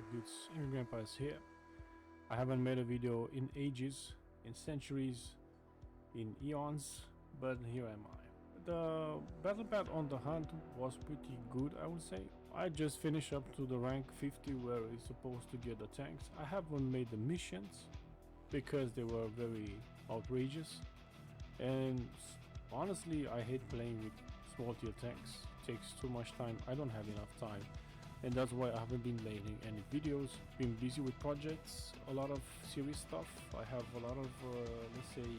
back, dudes. Grandpa is here. I haven't made a video in ages, in centuries, in eons, but here am I. The battle path on the hunt was pretty good, I would say. I just finished up to the rank 50 where it's supposed to get the tanks. I haven't made the missions because they were very outrageous, and honestly I hate playing with small tier tanks. It takes too much time. I don't have enough time, and that's why I haven't been making any videos. Been busy with projects, a lot of serious stuff. I have a lot of let's say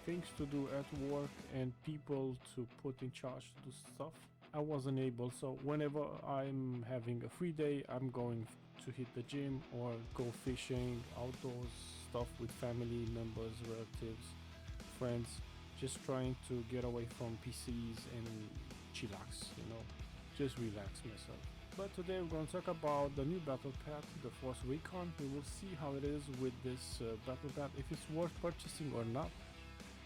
things to do at work and people to put in charge to do stuff. I wasn't able, so whenever I'm having a free day, I'm going to hit the gym or go fishing, outdoors stuff with family members, relatives, friends, just trying to get away from PCs and chillax, you know, just relax myself. But today we're going to talk about the new battle path, the Force Recon. We will see how it is with this battle path, if it's worth purchasing or not,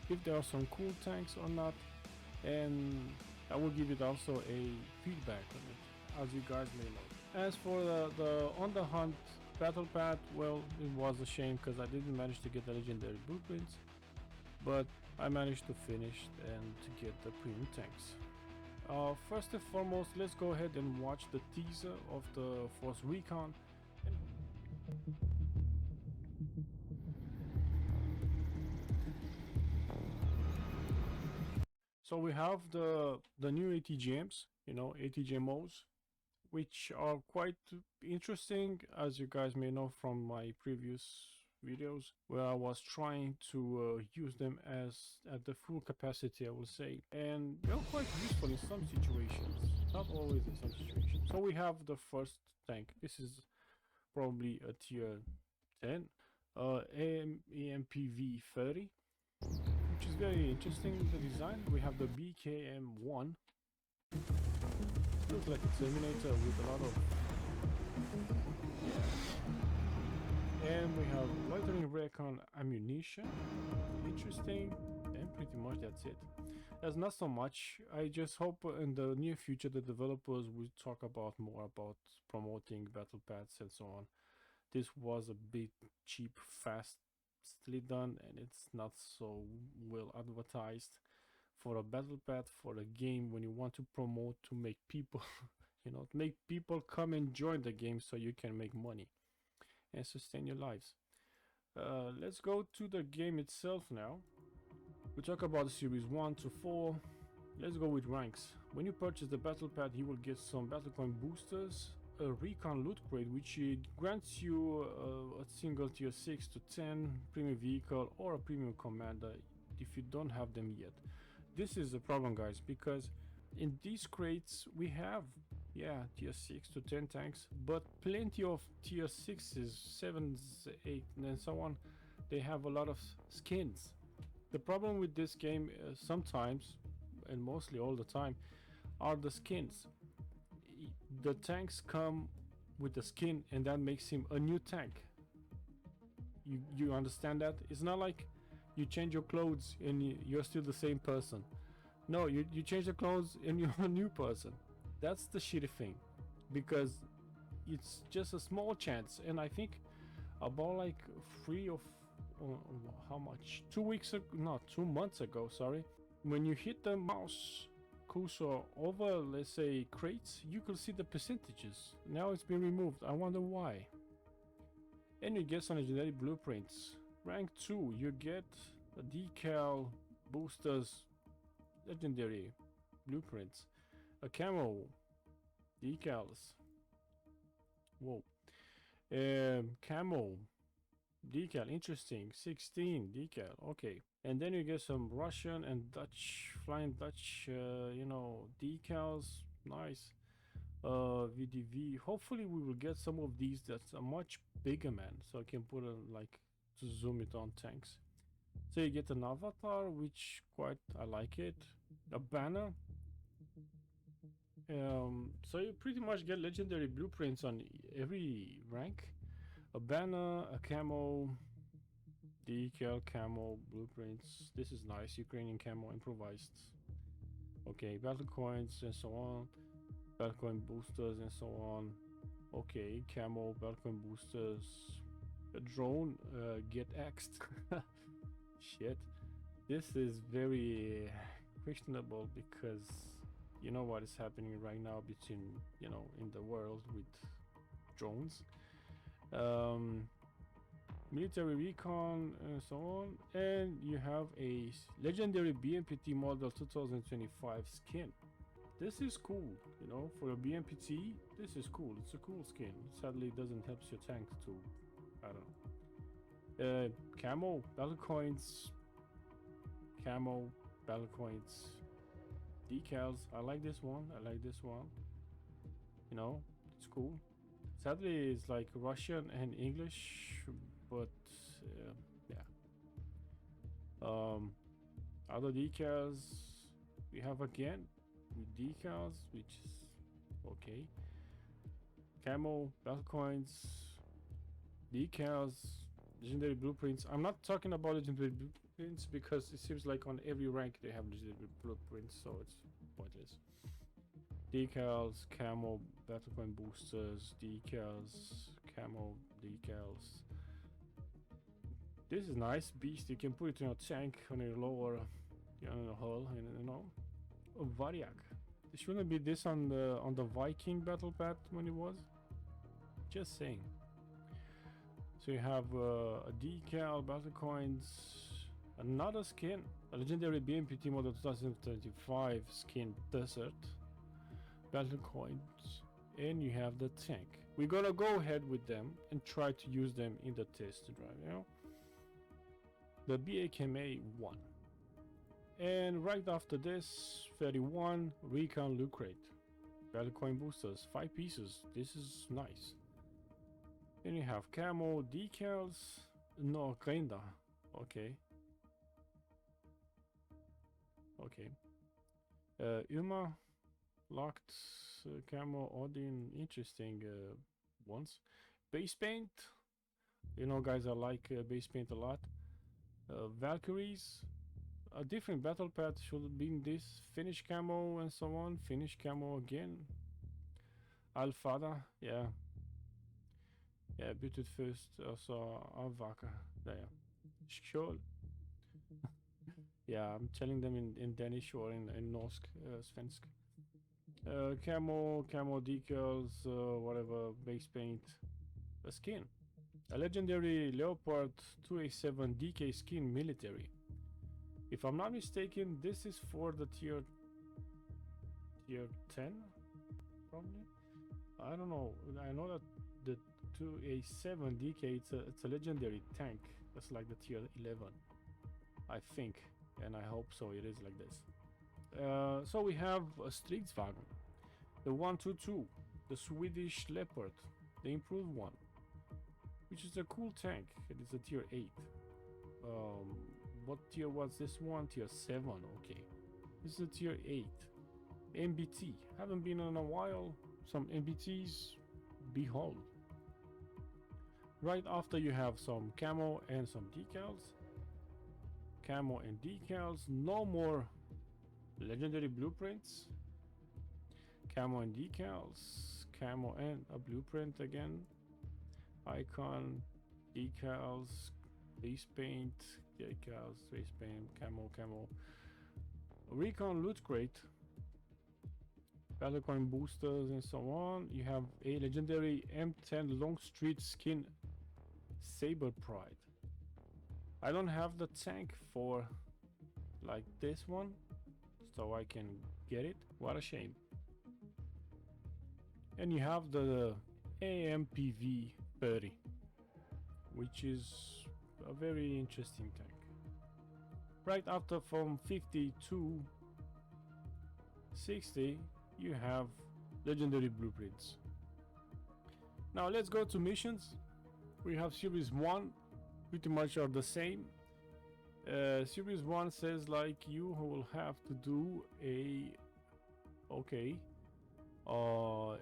if there are some cool tanks or not, and I will give it also a feedback on it, as you guys may know. As for the on the hunt battle path, well, it was a shame because I didn't manage to get the legendary blueprints, but I managed to finish and to get the premium tanks. First and foremost, let's go ahead and watch the teaser of the Force Recon. So we have the new ATGMs, you know, ATGMOs, which are quite interesting, as you guys may know from my previous videos, where I was trying to use them as at the full capacity, I will say, and they're quite useful in some situations, not always in some situations. So we have the first tank. This is probably a tier 10, EMPV 30, which is very interesting, the design. We have the BKM1. Looks like a Terminator with a lot of, and we have loitering Recon ammunition. Interesting, and pretty much that's it. There's not so much. I just hope in the near future the developers will talk about more about promoting battle paths and so on. This was a bit cheap, fastly done, and it's not so well advertised for a battle path for a game when you want to promote to make people you know, make people come and join the game so you can make money and sustain your lives. Let's go to the game itself now. We talk about series 1 to 4. Let's go with ranks. When you purchase the battle path, you will get some battle coin boosters, a recon loot crate which grants you a single tier 6 to 10 premium vehicle or a premium commander if you don't have them yet. This is a problem, guys, because in these crates we have, yeah, tier 6 to 10 tanks, but plenty of tier 6s, 7s, 8 and so on. They have a lot of skins. The problem with this game sometimes, and mostly all the time, are the skins. The tanks come with the skin and that makes him a new tank. You understand that? It's not like you change your clothes and you're still the same person. No, you change the clothes and you're a new person. That's the shitty thing, because it's just a small chance. And I think about like 2 months ago, sorry, when you hit the mouse cursor over, let's say, crates, you could see the percentages. Now it's been removed. I wonder why. And you get some legendary blueprints. Rank 2, you get a decal, boosters, legendary blueprints, a camo, decals. Whoa. Camo, decal, interesting. 16 decal, okay. And then you get some Russian and Dutch, flying Dutch, you know, decals. Nice. VDV. Hopefully we will get some of these that's a much bigger, man, so I can put a, like, to zoom it on tanks. So you get an avatar, which quite, I like it. A banner. So you pretty much get legendary blueprints on every rank. A banner, a camo, decal, camo, blueprints. This is nice. Ukrainian camo, improvised. Okay, battle coins and so on. Battle coin boosters and so on. Okay, camo, balcony boosters, a drone, get axed. Shit. This is very questionable because you know what is happening right now between, in the world with drones. Um, Military recon and so on. And you have a legendary BMPT model 2025 skin. This is cool, for a BMPT. This is cool. It's a cool skin. Sadly, it doesn't help your tank to, I don't know. Camo, battle coins, camo, battle coins, decals. I like this one. I like this one. It's cool. Sadly, it's like Russian and English, but yeah. Other decals we have again with decals, which is okay. Camo, battle coins, decals, legendary blueprints. I'm not talking about legendary blueprints because it seems like on every rank they have legendary blueprints, so it's pointless. Decals, camo, battle coin boosters, decals, camo, decals. This is nice, beast. You can put it in a tank on your lower, on the hull, and a Variak. It shouldn't be this on the Viking battle path when it was. Just saying. So you have a decal, battle coins, another skin, a legendary BMPT model 2025 skin desert, battle coins, and you have the tank. We're gonna go ahead with them and try to use them in the test drive, The BAKMA 1. And right after this, 31 Recon loot crate. Battle coin boosters, 5 pieces. This is nice. Then you have camo, decals. No, kinda. Okay. Okay. Uma, locked, camo, Odin. Interesting ones. Base paint. Guys, I like base paint a lot. Valkyries. A different battle path should be in this. Finish camo and so on. Finish camo again. Alfada, yeah. Yeah, bytet först och så avvaka. Där. Skål. Yeah, I'm telling them in Danish or in norsk, svensk. Camo decals, whatever, base paint. A skin. A legendary Leopard 2A7 DK skin military. If I'm not mistaken, this is for the tier 10, probably. I don't know. I know that the 2A7 DK, it's a legendary tank. That's like the tier 11, I think, and I hope so. It is like this. So we have a Stridsvagn, the 122, the Swedish Leopard, the improved one, which is a cool tank. It is a tier 8. What tier was this one? Tier 7, okay. This is a tier 8. MBT. Haven't been in a while. Some MBTs. Behold. Right after you have some camo and some decals. Camo and decals. No more legendary blueprints. Camo and decals. Camo and a blueprint again. Icon. Decals. Base paint. Decals. Base paint. Camo. Recon loot crate. Battle coin boosters and so on. You have a legendary M10 Longstreet skin Saber Pride. I don't have the tank for like this one, so I can get it. What a shame. And you have the AMPV 30, which is a very interesting tank. Right after from 50 to 60, you have legendary blueprints. Now let's go to missions. We have series 1, pretty much are the same. Series 1 says like you will have to do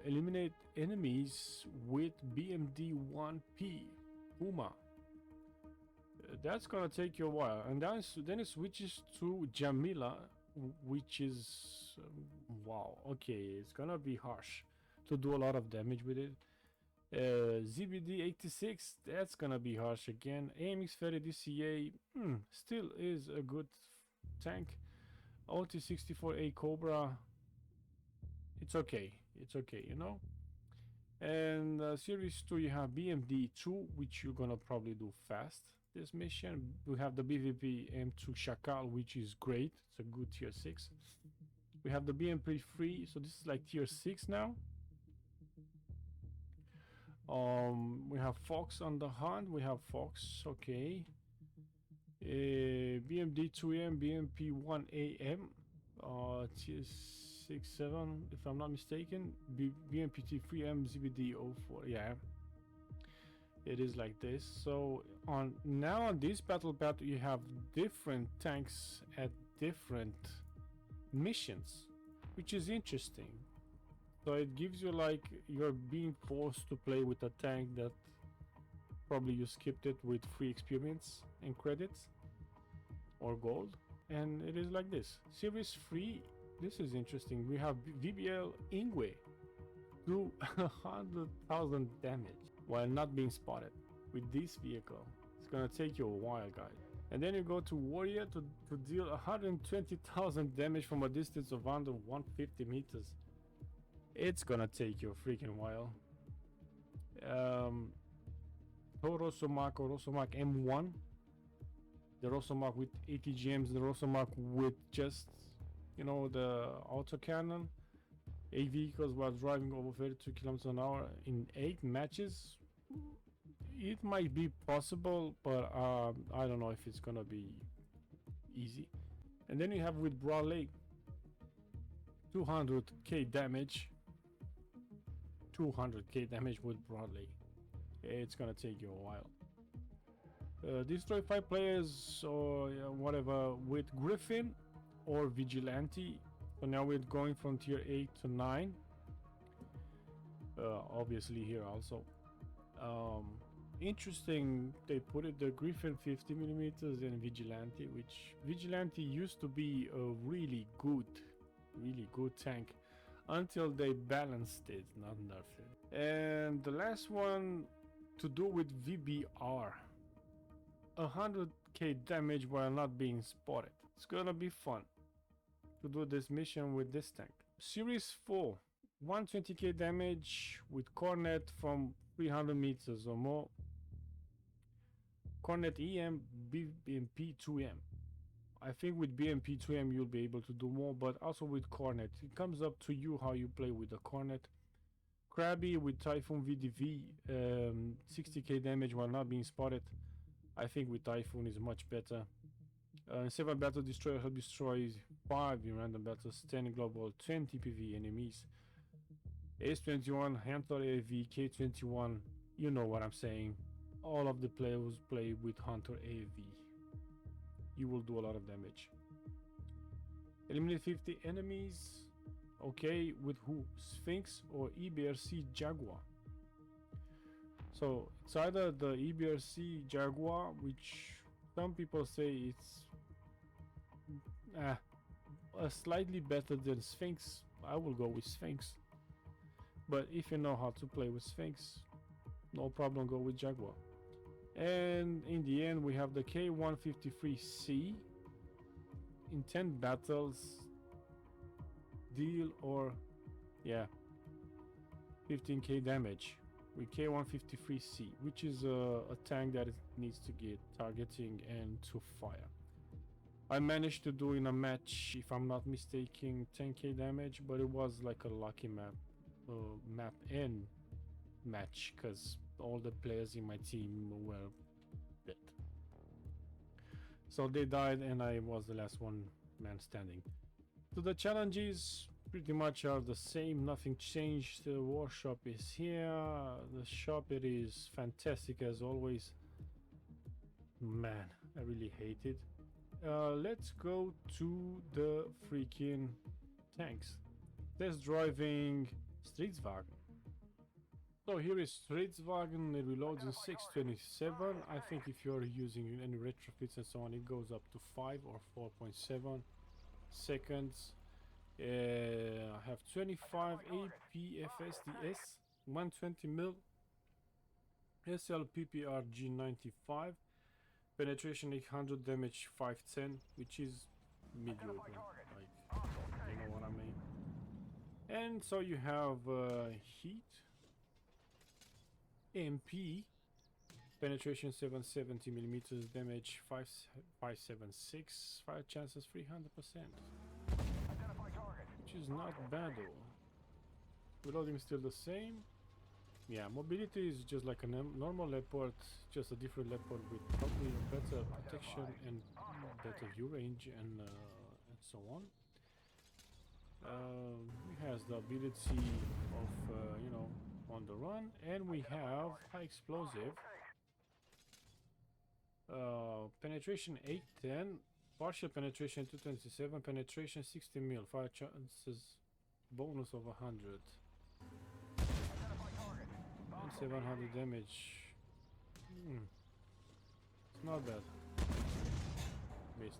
eliminate enemies with BMD-1P Puma. That's gonna take you a while, and then it switches to Jamila, which is wow. Okay, it's gonna be harsh to do a lot of damage with it. ZBD 86, that's gonna be harsh again. AMX 30 DCA, still is a good tank. OT 64A Cobra, it's okay. It's okay, you know. And Series 2, you have BMD 2, which you're gonna probably do fast this mission. We have the BVP M2 Shakal, which is great. It's a good tier 6. We have the BMP 3, so this is like tier 6 now. We have Fox on the hunt. We have Fox, okay. BMD 2M, BMP 1AM, tier 6, 7, if I'm not mistaken. BMPT 3M, ZBD 04, yeah. It is like this. So on this battle path, you have different tanks at different missions, which is interesting. So it gives you like you're being forced to play with a tank that probably you skipped it with free experience and credits or gold, and it is like this. Series 3, this is interesting. We have VBL Ingwe do 100,000 damage while not being spotted with this vehicle. It's gonna take you a while, guys. And then you go to Warrior to deal 120,000 damage from a distance of under 150 meters. It's gonna take you a freaking while. Rosomak or Rosomak M1. The Rosomak with ATGMs, the Rosomak with just, you know, the autocannon. 8 vehicles while driving over 32 kilometers an hour in 8 matches. It might be possible, but I don't know if it's gonna be easy. And then you have with Brawley 200k damage. 200k damage with Bradley. It's gonna take you a while. Destroy 5 players or whatever with Griffin or Vigilante. So now we're going from tier 8 to 9. Obviously here also. Interesting, they put it the Griffin 50 millimeters and Vigilante, which Vigilante used to be a really good tank until they balanced it, not nerfed it. And the last one to do with VBR, 100k damage while not being spotted. It's gonna be fun to do this mission with this tank. Series 4, 120k damage with Cornet from 300 meters or more. Cornet EM, BMP 2M. I think with BMP 2M you'll be able to do more, but also with Cornet. It comes up to you how you play with the Cornet. Krabby with Typhoon VDV, 60k damage while not being spotted. I think with Typhoon is much better. 7 Battle Destroyer help destroys 5 in random battles, 10 in global, 20 PV enemies. Ace 21, Hunter AV, K21, you know what I'm saying. All of the players play with Hunter AV. You will do a lot of damage. Eliminate 50 enemies. Okay, with who? Sphinx or EBRC Jaguar. So it's either the EBRC Jaguar, which some people say it's slightly better than Sphinx. I will go with Sphinx. But if you know how to play with Sphinx, no problem, go with Jaguar. And in the end we have the K153C. In 10 battles, deal 15k damage with K153C, which is a tank that needs to get targeting and to fire. I managed to do in a match, if I'm not mistaken, 10k damage, but it was like a lucky map and match, because all the players in my team were dead. So they died and I was the last one man standing. So the challenges pretty much are the same, nothing changed. The workshop is here, the shop, it is fantastic as always. Man, I really hate it. Let's go to the freaking tanks. Test driving Streetswagen. So here is Streetswagen, it reloads in 627. I think if you're using any retrofits and so on, it goes up to 5 or 4.7 seconds. I have 25 APFSDS, 120 mil, SLPPRG 95, penetration 800, damage 510, which is mediocre, like, you know what I mean. And so you have heat, MP, penetration 770 millimeters, damage 576, fire chances 300%, which is not bad though. Reloading still the same. Yeah, mobility is just like a normal leopard, just a different leopard with probably better protection and better view range and so on. He has the ability of, you know, on the run, and we have high explosive. Penetration 810, partial penetration 227, penetration 60 mil, fire chances bonus of 100. And 700 damage. It's not bad. Missed.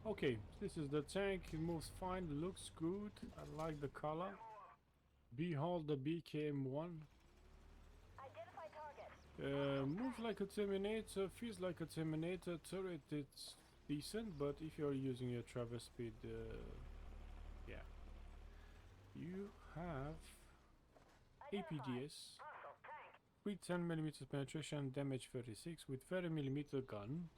Okay, this is the tank. It moves fine, looks good. I like the color. Behold the BKM1. Moves like a Terminator, feels like a Terminator. Turret, it's decent, but if you're using your traverse speed, yeah. You have APDS. With 10mm penetration, damage 36 with 30mm gun.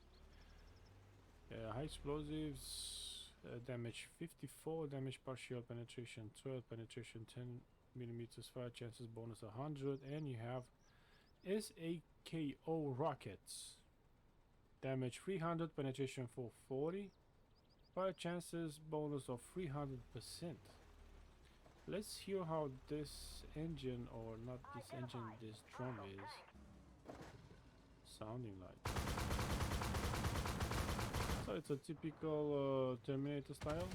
High explosives, damage 54, damage partial penetration 12, penetration 10mm, fire chances bonus 100, and you have SAKO rockets. Damage 300, penetration 440, fire chances bonus of 300%. Let's hear how this engine, or not this engine, this drum is sounding like. So it's a typical Terminator style.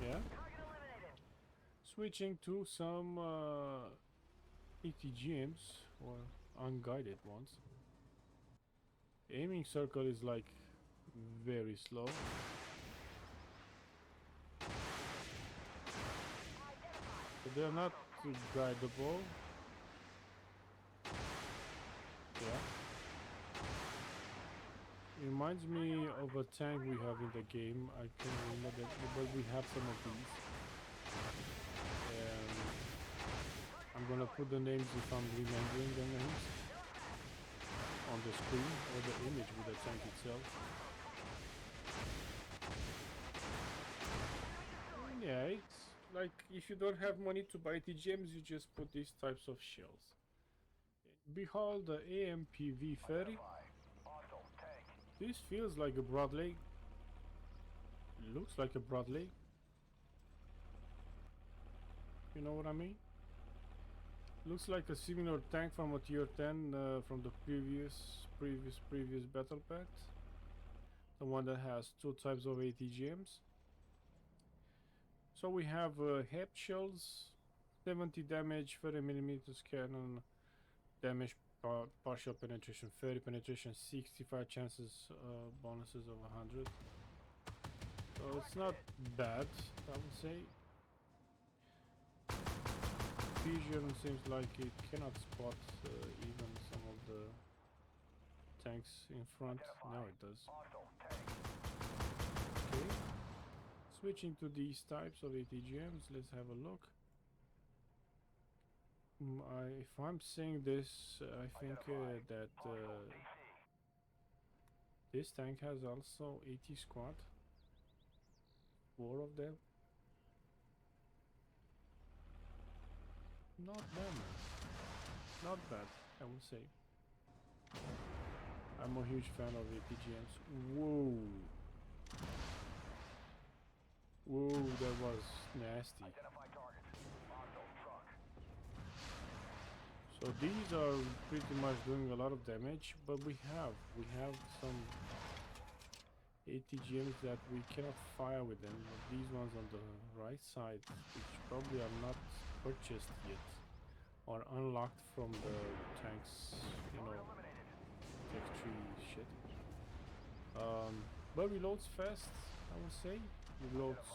Yeah. Switching to some ATGMs, or unguided ones. Aiming circle is like very slow. So they're not guidable. Yeah. It reminds me of a tank we have in the game. I can't remember that, but we have some of these. I'm gonna put the names if I'm remembering the names on the screen, or the image with the tank itself. Yeah, it's like if you don't have money to buy TGMs, you just put these types of shells. Behold the AMPV 30. This feels like a Bradley. Looks like a Bradley. You know what I mean? Looks like a similar tank from a tier 10 from the previous battle pack. The one that has two types of ATGMs. So we have HEP shells, 70 damage, 30mm cannon, damage partial penetration 30, penetration 65, chances bonuses of 100. So it's not bad, I would say. Vision seems like it cannot spot even some of the tanks in front. Now it does. Okay. Switching to these types of ATGMs, let's have a look. If I'm saying this, I think that this tank has also 80 squad. 4 of them. Not bad, man. Not bad, I would say. I'm a huge fan of APGMs. Whoa. Whoa, that was nasty. So these are pretty much doing a lot of damage, but we have some ATGMs that we cannot fire with them. But these ones on the right side, which probably are not purchased yet, or unlocked from the tanks, you know, tech tree shit. But reloads fast, I would say. Reloads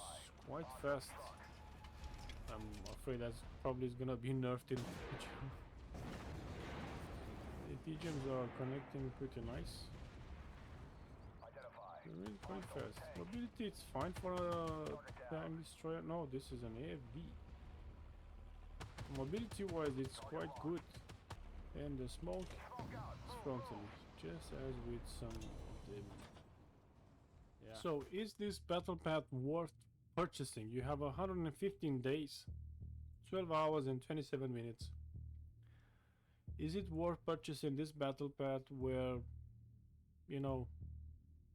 quite fast. I'm afraid that's probably is gonna be nerfed in future. The gems are connecting pretty nice. They're really quite fast. Mobility, it's fine for a time destroyer. No, this is an AFD. Mobility wise, it's quite good. And the smoke is frontally, just as with some of them. Yeah. So, is this battle path worth purchasing? You have 115 days, 12 hours, and 27 minutes. Is it worth purchasing this battle path where, you know,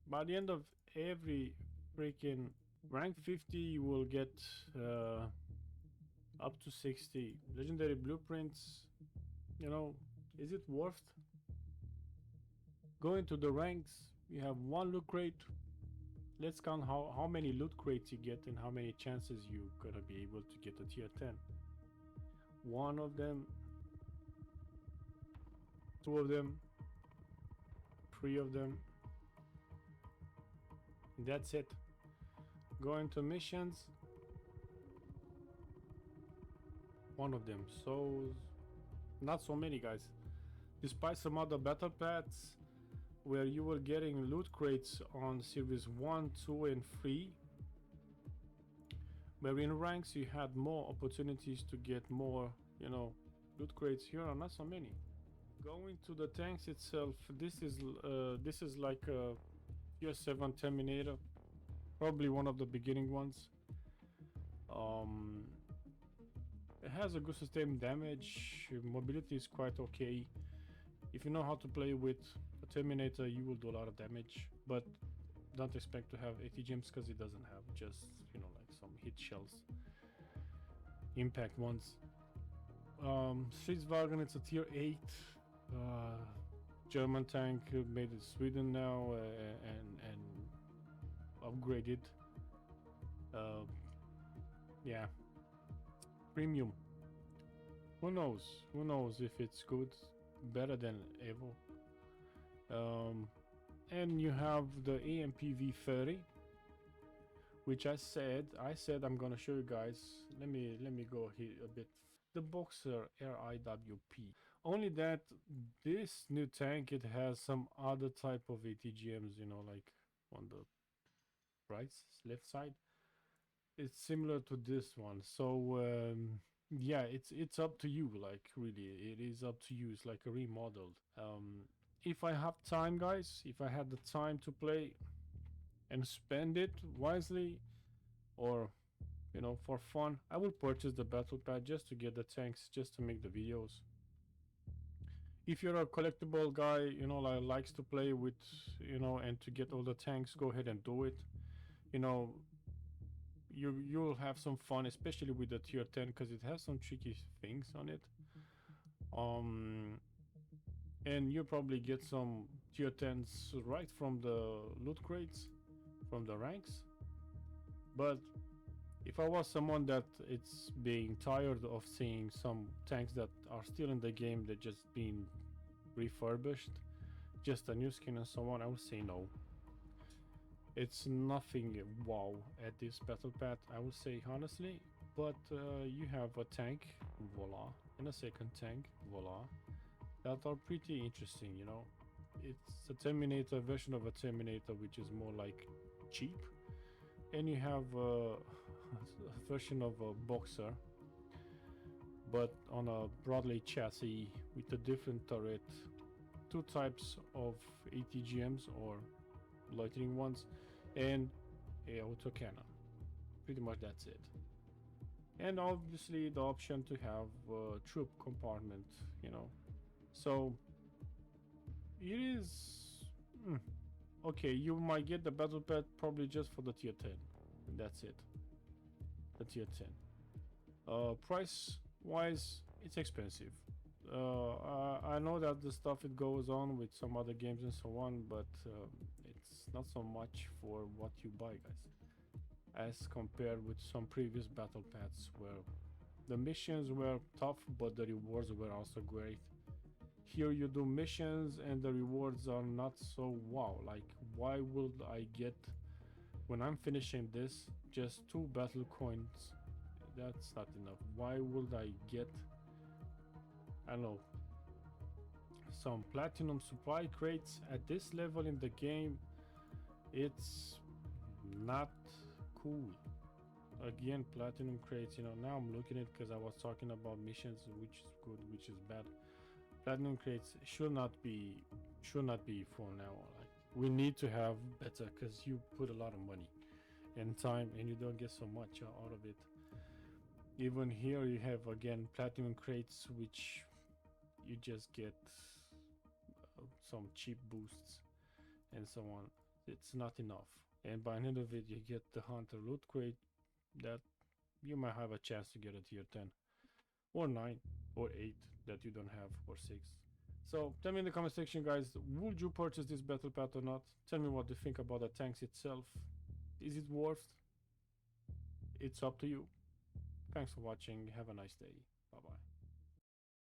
by the end of every freaking rank 50, you will get up to 60 legendary blueprints? You know, is it worth going to the ranks? You have one loot crate. Let's count how many loot crates you get and how many chances you're gonna be able to get a tier 10. One of them, two of them, three of them. That's it. Going to missions. One of them. So not so many, guys. Despite some other battle paths where you were getting loot crates on series 1, 2 and 3, where in ranks you had more opportunities to get more, you know, loot crates. Here are not so many. Going to the tanks itself, this is like a tier 7 Terminator, probably one of the beginning ones. It has a good sustained damage, mobility is quite okay. If you know how to play with a Terminator, you will do a lot of damage, but don't expect to have 80 gems because it doesn't have, just, you know, like some hit shells, impact ones. Streetswagen, it's a tier 8 German tank, made in Sweden now, and upgraded. Yeah, premium. Who knows? Who knows if it's good, better than Evo. And you have the AMPV 30, which I said I'm gonna show you guys. Let me go here a bit. The Boxer RIWP. Only that this new tank, it has some other type of ATGMs, you know, like on the right left side. It's similar to this one. So yeah, it's up to you. Like really, it is up to you. It's like a remodeled. If I have time, guys, if I had the time to play and spend it wisely, or you know, for fun, I will purchase the battle pad just to get the tanks, just to make the videos. If you're a collectible guy, you know, like likes to play with, you know, and to get all the tanks, go ahead and do it. You know, you'll have some fun, especially with the tier 10, because it has some tricky things on it. And you'll probably get some tier 10s right from the loot crates, from the ranks. But if I was someone that it's being tired of seeing some tanks that are still in the game, that just being refurbished, just a new skin and so on, I would say no. It's nothing wow at this battle path, I would say honestly. But you have a tank, voila, and a second tank, voila, that are pretty interesting, you know. It's a Terminator version of a Terminator, which is more like cheap. And you have a version of a Boxer, but on a broadly chassis with a different turret, two types of ATGMs or loitering ones, and a autocannon. Pretty much that's it. And obviously the option to have a troop compartment, you know. So it is okay. You might get the battle pad probably just for the tier 10, and that's it. The tier 10. Price wise, it's expensive. I know that the stuff it goes on with some other games and so on, but it's not so much for what you buy, guys, as compared with some previous battle paths where the missions were tough, but the rewards were also great. Here you do missions and the rewards are not so wow. Like, why would I get, when I'm finishing this, just 2 battle coins That's not enough. Why would I get, I don't know, some platinum supply crates at this level in the game? It's not cool. Again, platinum crates, you know, now I'm looking at it because I was talking about missions, which is good, which is bad. Platinum crates should not be for now. Like, we need to have better because you put a lot of money and time and you don't get so much out of it. Even here you have again platinum crates which you just get some cheap boosts and so on. It's not enough. And by the end of it, you get the hunter loot crate that you might have a chance to get a tier 10 or 9 or 8 that you don't have, or 6. So tell me in the comment section, guys, would you purchase this battle pass or not? Tell me what you think about the tanks itself. Is it worth? It's up to you. Thanks for watching. Have a nice day. Bye bye.